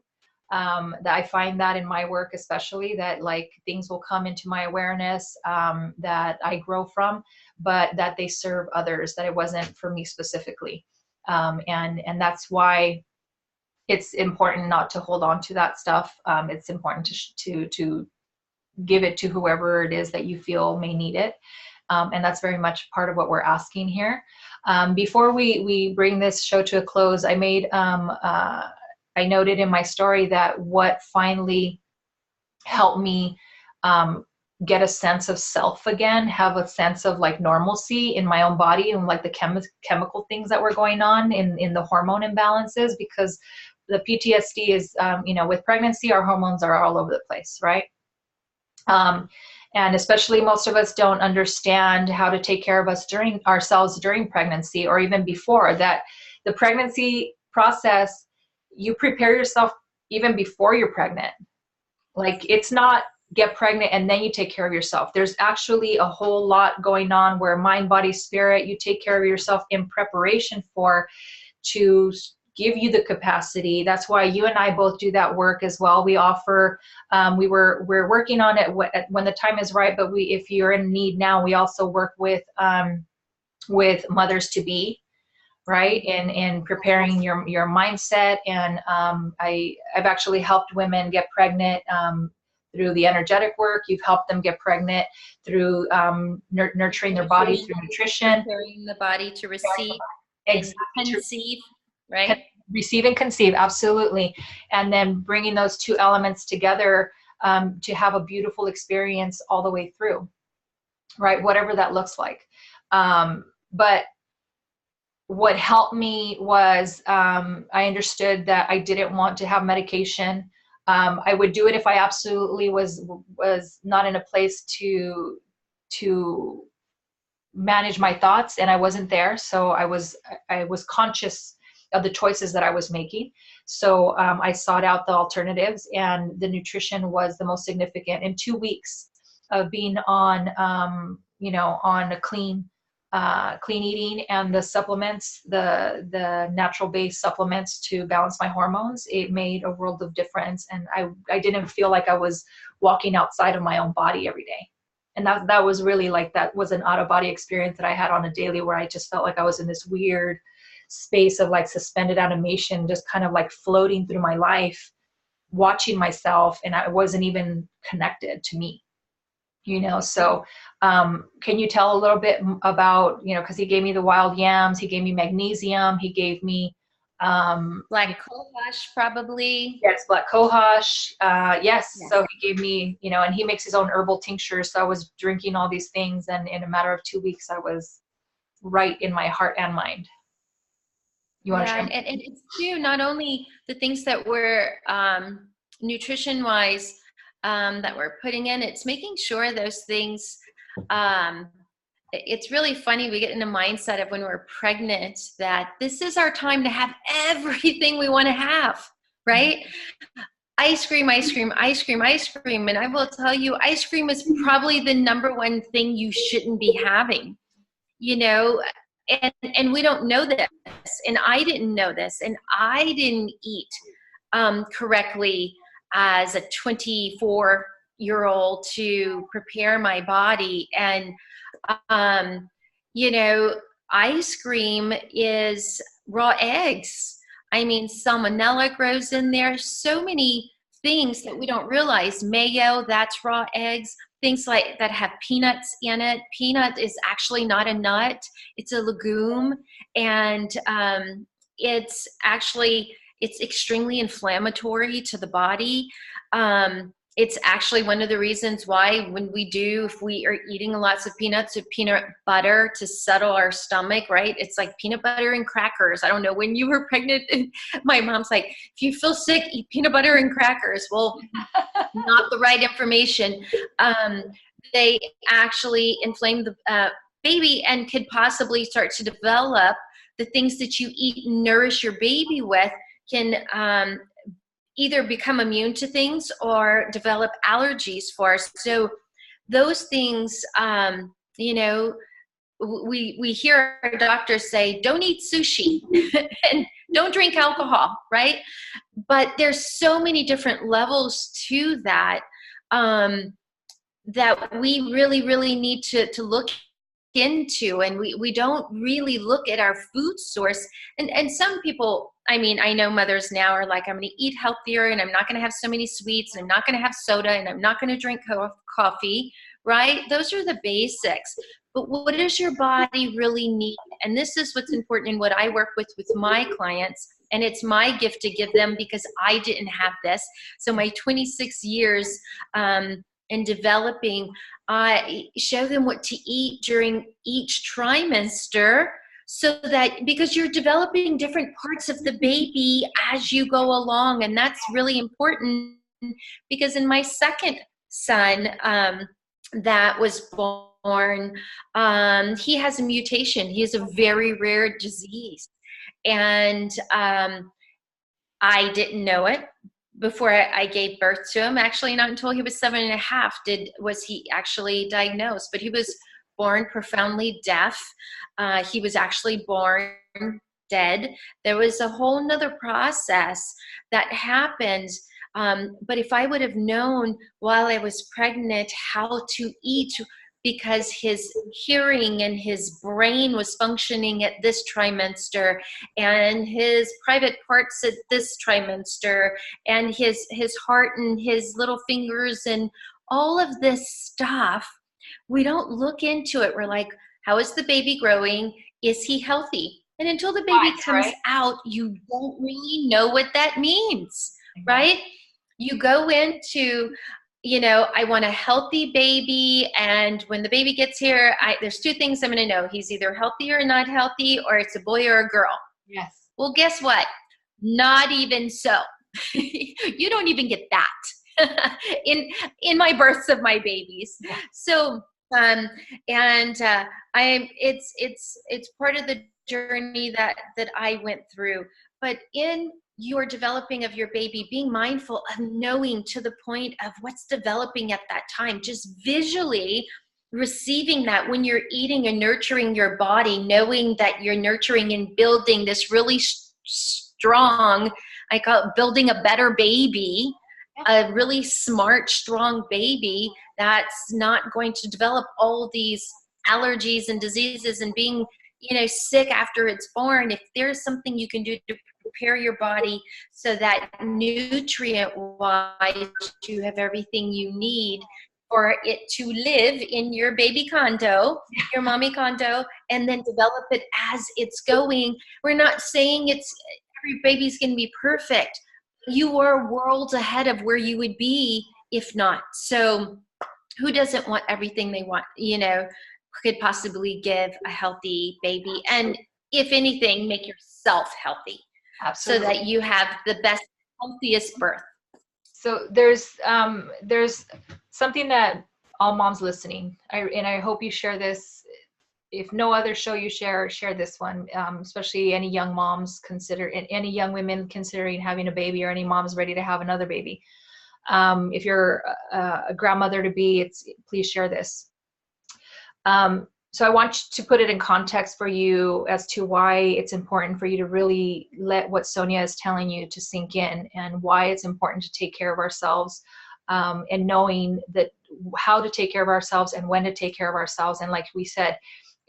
That I find that in my work, especially, that like things will come into my awareness that I grow from, but that they serve others, that it wasn't for me specifically. And that's why it's important not to hold on to that stuff. It's important to give it to whoever it is that you feel may need it. And that's very much part of what we're asking here. Before we bring this show to a close, I noted in my story that what finally helped me get a sense of self again, have a sense of like normalcy in my own body, and like the chemical things that were going on in the hormone imbalances, because the PTSD is, with pregnancy, our hormones are all over the place, right? And especially most of us don't understand how to take care of ourselves during pregnancy, or even before that. The pregnancy process, you prepare yourself even before you're pregnant. Like, it's not get pregnant and then you take care of yourself. There's actually a whole lot going on where mind, body, spirit, you take care of yourself in preparation to give you the capacity. That's why you and I both do that work as well. We offer, we're working on it when the time is right, but if you're in need now, we also work with mothers to be, right? In preparing your mindset. And I've actually helped women get pregnant through the energetic work. You've helped them get pregnant through nurturing their body through nutrition. Preparing the body to receive and conceive, right? Receive and conceive, absolutely. And then bringing those two elements together to have a beautiful experience all the way through, right? Whatever that looks like. But what helped me was I understood that I didn't want to have medication. I would do it if I absolutely was not in a place to manage my thoughts, and I wasn't there. So I was conscious of the choices that I was making. So I sought out the alternatives, and the nutrition was the most significant. In 2 weeks of being on a clean eating and the supplements, the natural based supplements to balance my hormones, it made a world of difference. And I didn't feel like I was walking outside of my own body every day. And that was really like, that was an out of body experience that I had on a daily, where I just felt like I was in this weird space of like suspended animation, just kind of like floating through my life, watching myself, and I wasn't even connected to me. So can you tell a little bit about, because he gave me the wild yams, he gave me magnesium, he gave me black cohosh, probably. Yes, black cohosh. Yes. So he gave me, and he makes his own herbal tinctures. So I was drinking all these things, and in a matter of 2 weeks, I was right in my heart and mind. You want to share? And it's too, not only the things that we're nutrition wise that we're putting in, it's making sure those things, it's really funny, we get in a mindset of when we're pregnant that this is our time to have everything we want to have, right? ice cream, ice cream, ice cream, ice cream. And I will tell you, ice cream is probably the number one thing you shouldn't be having, you know, and we don't know this. And I didn't know this. And I didn't eat correctly as a 24-year-old to prepare my body. And, you know, ice cream is raw eggs. I mean, salmonella grows in there. So many things that we don't realize. Mayo, that's raw eggs. Things like that have peanuts in it. Peanut is actually not a nut. It's a legume. And it's actually, it's extremely inflammatory to the body. It's actually one of the reasons why if we are eating lots of peanuts or peanut butter to settle our stomach, right? It's like peanut butter and crackers. I don't know, when you were pregnant, my mom's like, if you feel sick, eat peanut butter and crackers. Well, not the right information. They actually inflame the baby and could possibly start to develop the things that you eat and nourish your baby with can either become immune to things or develop allergies for us. So those things, you know, we hear our doctors say, don't eat sushi and don't drink alcohol, right? But there's so many different levels to that, that we really, really need to look into, and we don't really look at our food source. And some people, I mean, I know mothers now are like, I'm going to eat healthier and I'm not going to have so many sweets and I'm not going to have soda and I'm not going to drink coffee, right? Those are the basics. But what does your body really need? And this is what's important in what I work with my clients. And it's my gift to give them because I didn't have this. So my 26 years in developing, show them what to eat during each trimester, so that, because you're developing different parts of the baby as you go along. And that's really important, because in my second son that was born, he has a mutation. He has a very rare disease. And I didn't know it before I gave birth to him. Actually, not until he was 7.5 was he actually diagnosed. But he was born profoundly deaf. He was actually born dead. There was a whole nother process that happened. But if I would have known while I was pregnant how to eat, because his hearing and his brain was functioning at this trimester, and his private parts at this trimester, and his heart and his little fingers and all of this stuff, we don't look into it. We're like, how is the baby growing? Is he healthy? And until the baby comes out, you don't really know what that means, right? You go into, you know, I want a healthy baby, and when the baby gets here, there's two things I'm going to know. He's either healthy or not healthy, or it's a boy or a girl. Yes. Well, guess what? Not even so. You don't even get that in my births of my babies. Yeah. So, it's part of the journey that I went through. But in your developing of your baby, being mindful of knowing to the point of what's developing at that time, just visually receiving that when you're eating and nurturing your body, knowing that you're nurturing and building this really strong, I call it building a better baby, a really smart, strong baby that's not going to develop all these allergies and diseases and being, you know, sick after it's born. If there's something you can do to prepare your body so that nutrient-wise you have everything you need for it to live in your baby condo, your mommy condo, and then develop it as it's going. We're not saying every baby's going to be perfect. You are worlds ahead of where you would be if not. So who doesn't want everything they want, you know, could possibly give a healthy baby? And if anything, make yourself healthy. Absolutely. So that you have the best, healthiest birth. So there's something that all moms listening, and I hope you share this if no other show you share this one, especially any young moms any young women considering having a baby, or any moms ready to have another baby. If you're a grandmother to be, please share this. So I want to put it in context for you as to why it's important for you to really let what Sonia is telling you to sink in, and why it's important to take care of ourselves, and knowing that how to take care of ourselves and when to take care of ourselves. And like we said,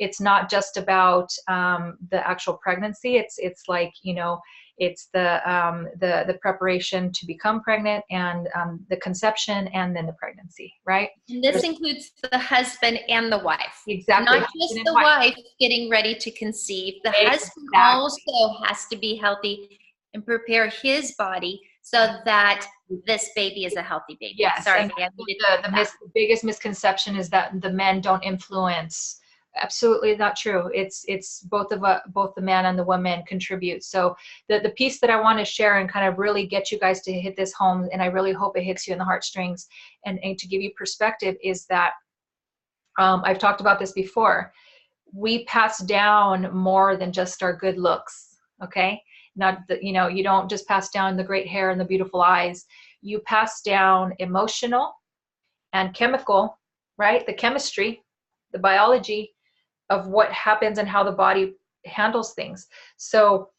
it's not just about the actual pregnancy. It's like, you know, it's the preparation to become pregnant, and the conception, and then the pregnancy, right? And this includes the husband and the wife. Exactly. Not just the wife getting ready to conceive. The husband also has to be healthy and prepare his body so that this baby is a healthy baby. Yes. Sorry. The biggest misconception is that the men don't influence. Absolutely not true. It's both the man and the woman contribute. So the piece that I want to share and kind of really get you guys to hit this home, and I really hope it hits you in the heartstrings, and to give you perspective, is that I've talked about this before. We pass down more than just our good looks. Okay, not that, you know, you don't just pass down the great hair and the beautiful eyes. You pass down emotional and chemical, right? The chemistry, the biology of what happens and how the body handles things. So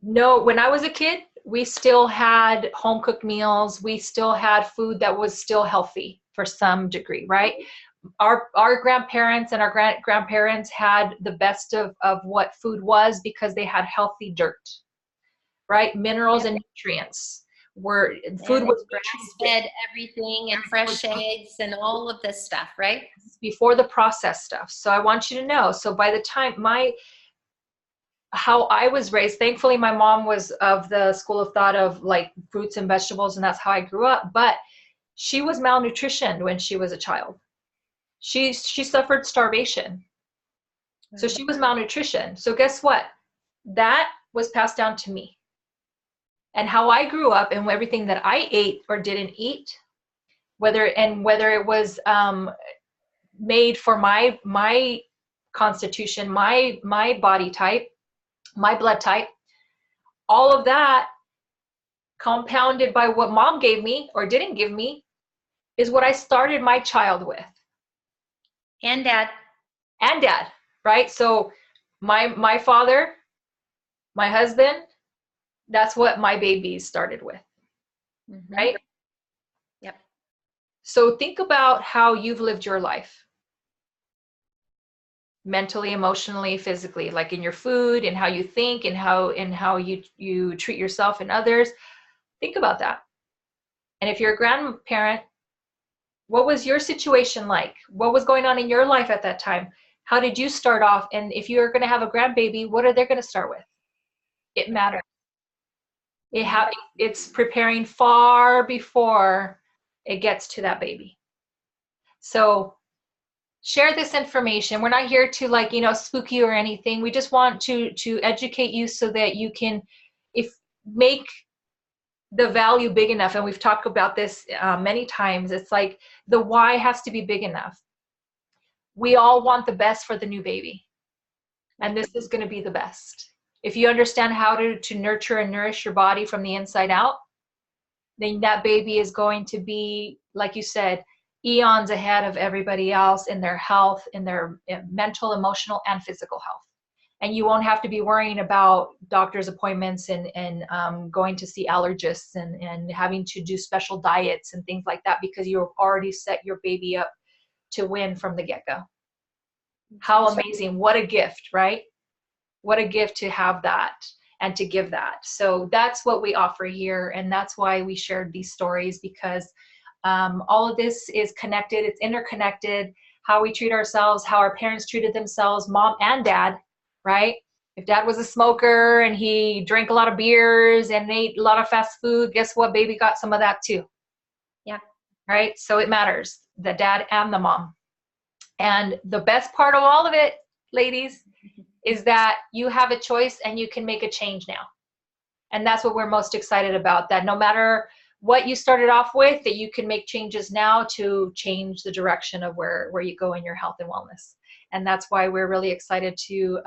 no, when I was a kid, we still had home cooked meals. We still had food that was still healthy for some degree, right? Our grandparents and our grandparents had the best of what food was, because they had healthy dirt, right? Minerals and nutrients. Food was grass-fed everything, and fresh eggs and all of this stuff, right? Before the processed stuff. So I want you to know, so by the time how I was raised, thankfully my mom was of the school of thought of like fruits and vegetables, and that's how I grew up. But she was malnutritioned when she was a child. She suffered starvation. So she was malnutrition. So guess what? That was passed down to me. And how I grew up and everything that I ate or didn't eat, whether it was made for my constitution, my body type, my blood type, all of that compounded by what mom gave me or didn't give me, is what I started my child with. And dad. And dad, right? So my father, my husband, that's what my babies started with. Mm-hmm. Right? Yep. So think about how you've lived your life. Mentally, emotionally, physically, like in your food and how you think and how you treat yourself and others. Think about that. And if you're a grandparent, what was your situation like? What was going on in your life at that time? How did you start off? And if you're going to have a grandbaby, what are they going to start with? It matters. It's preparing far before it gets to that baby. So share this information. We're not here to spook you or anything. We just want to educate you so that you can make the value big enough. And we've talked about this many times. It's like the why has to be big enough. We all want the best for the new baby. And this is going to be the best. If you understand how to nurture and nourish your body from the inside out, then that baby is going to be, like you said, eons ahead of everybody else in their health, in their mental, emotional, and physical health. And you won't have to be worrying about doctor's appointments and going to see allergists and having to do special diets and things like that, because you've already set your baby up to win from the get-go. How amazing. What a gift, right? What a gift to have that and to give that. So that's what we offer here. And that's why we shared these stories, because all of this is connected. It's interconnected. How we treat ourselves, how our parents treated themselves, mom and dad, right? If dad was a smoker and he drank a lot of beers and ate a lot of fast food, guess what? Baby got some of that too. Yeah. Right? So it matters, the dad and the mom. And the best part of all of it, ladies, is that you have a choice and you can make a change now. And that's what we're most excited about, that no matter what you started off with, that you can make changes now to change the direction of where you go in your health and wellness. And that's why we're really excited to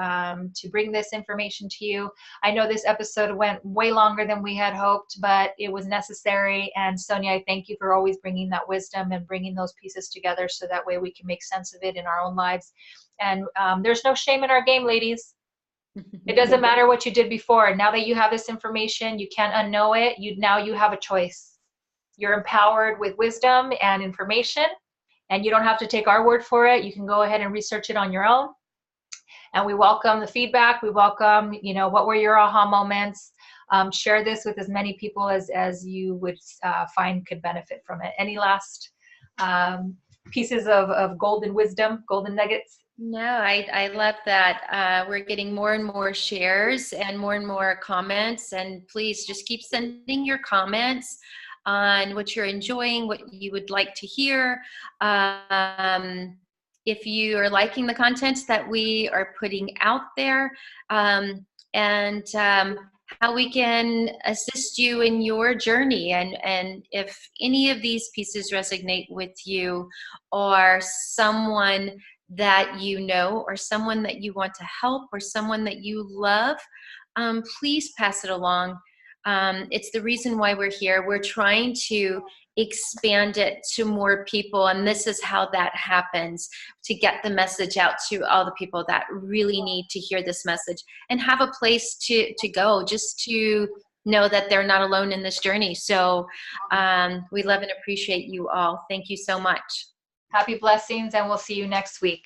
bring this information to you. I know this episode went way longer than we had hoped, but it was necessary. And Sonia, I thank you for always bringing that wisdom and bringing those pieces together so that way we can make sense of it in our own lives. And there's no shame in our game, ladies. It doesn't matter what you did before. Now that you have this information, you can't unknow it. Now you have a choice. You're empowered with wisdom and information, and you don't have to take our word for it. You can go ahead and research it on your own. And we welcome the feedback. We welcome, what were your aha moments? Share this with as many people as you would find could benefit from it. Any last pieces of golden wisdom, golden nuggets? No, I love that. We're getting more and more shares and more comments. And please just keep sending your comments on what you're enjoying, what you would like to hear. If you are liking the content that we are putting out there, and how we can assist you in your journey. And if any of these pieces resonate with you, or someone that you know, or someone that you want to help, or someone that you love, please pass it along. It's the reason why we're here. We're trying to expand it to more people, and this is how that happens, to get the message out to all the people that really need to hear this message and have a place to go, just to know that they're not alone in this journey. So we love and appreciate you all. Thank you so much. Happy blessings, and we'll see you next week.